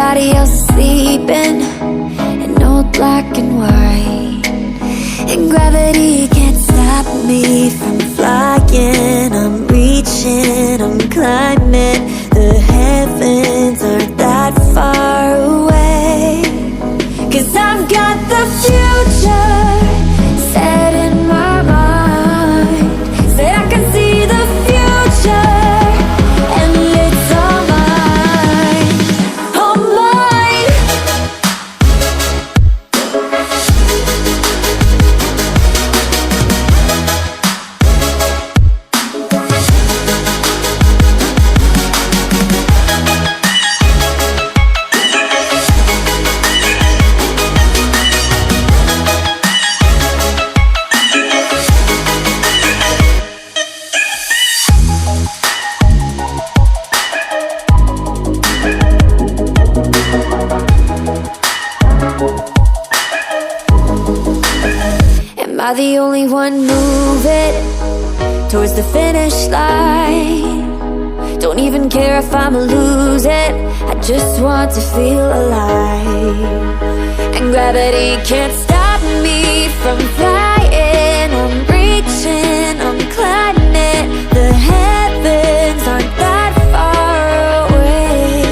everybody else is sleeping in old black and white, and gravity can't stop me from flying. I'm reaching, I'm climbing. The heavens aren't that far away, 'cause I've got the future set in my mind. Said I can see the future, and it's all mine, all mine. Am I the only one moving towards the finish line? Don't even care if I'ma lose it, I just want to feel alive. And gravity can't stop me from flying. I'm reaching, I'm climbing. The heavens aren't that far away,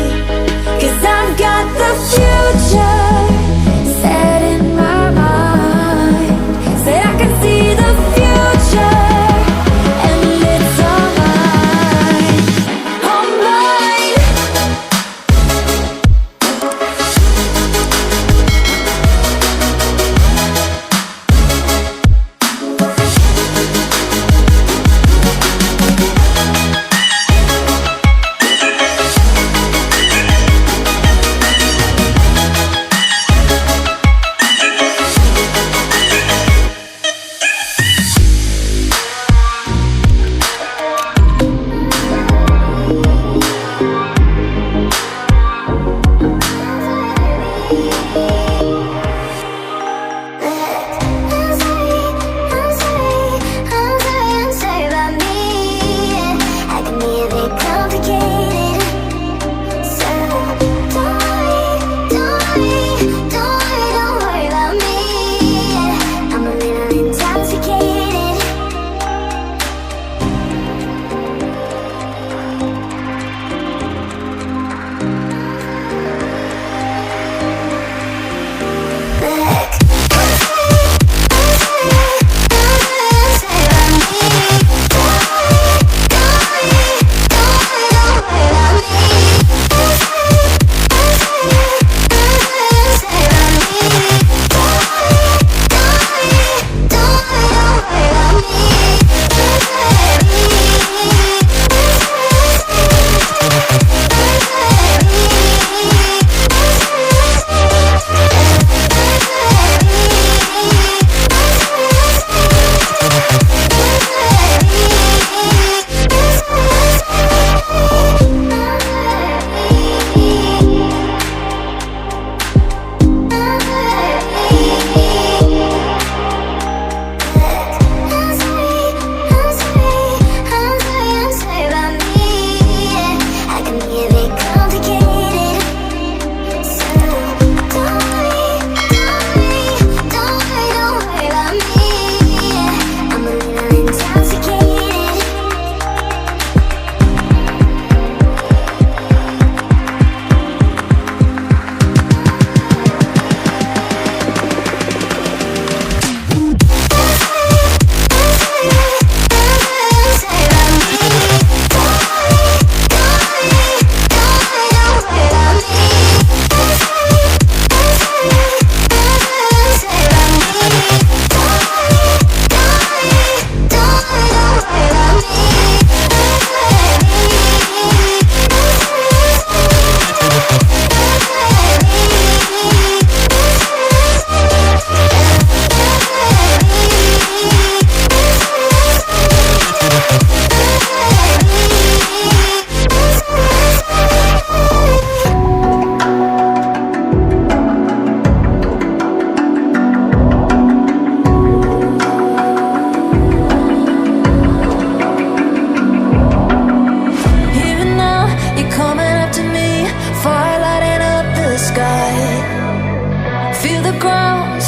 'cause I've got the future set in my mind. Said I can see the future, and it's all mine, all mine.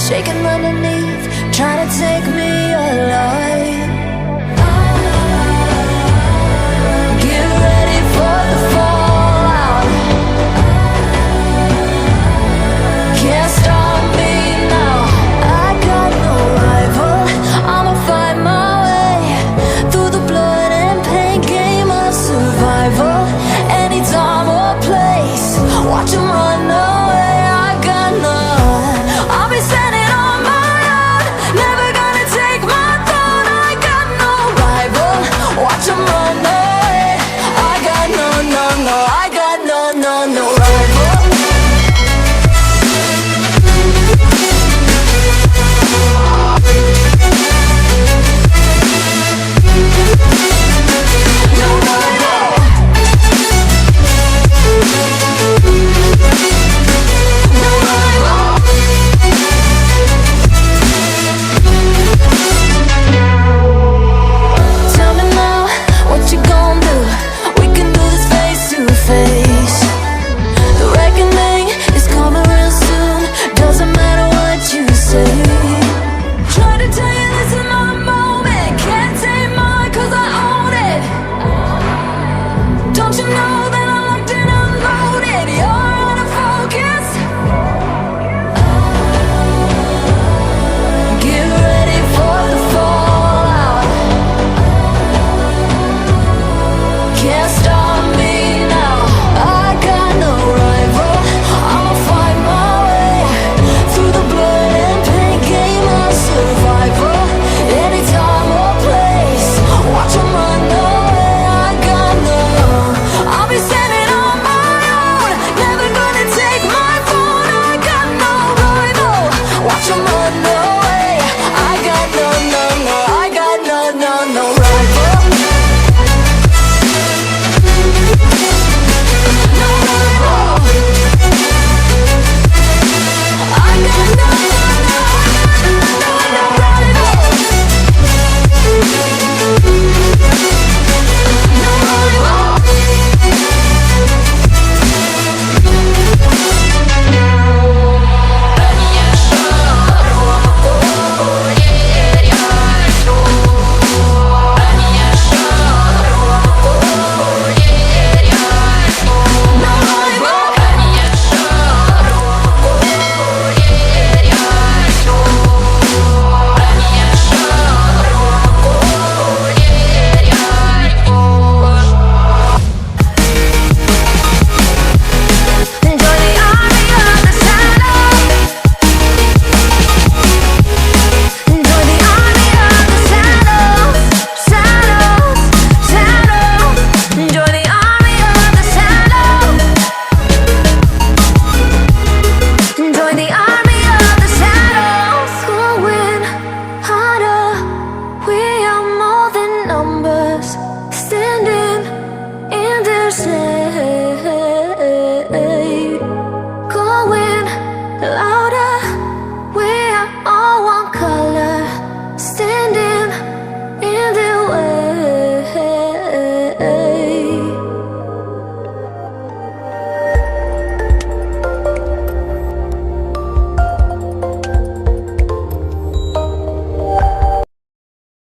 shaking underneath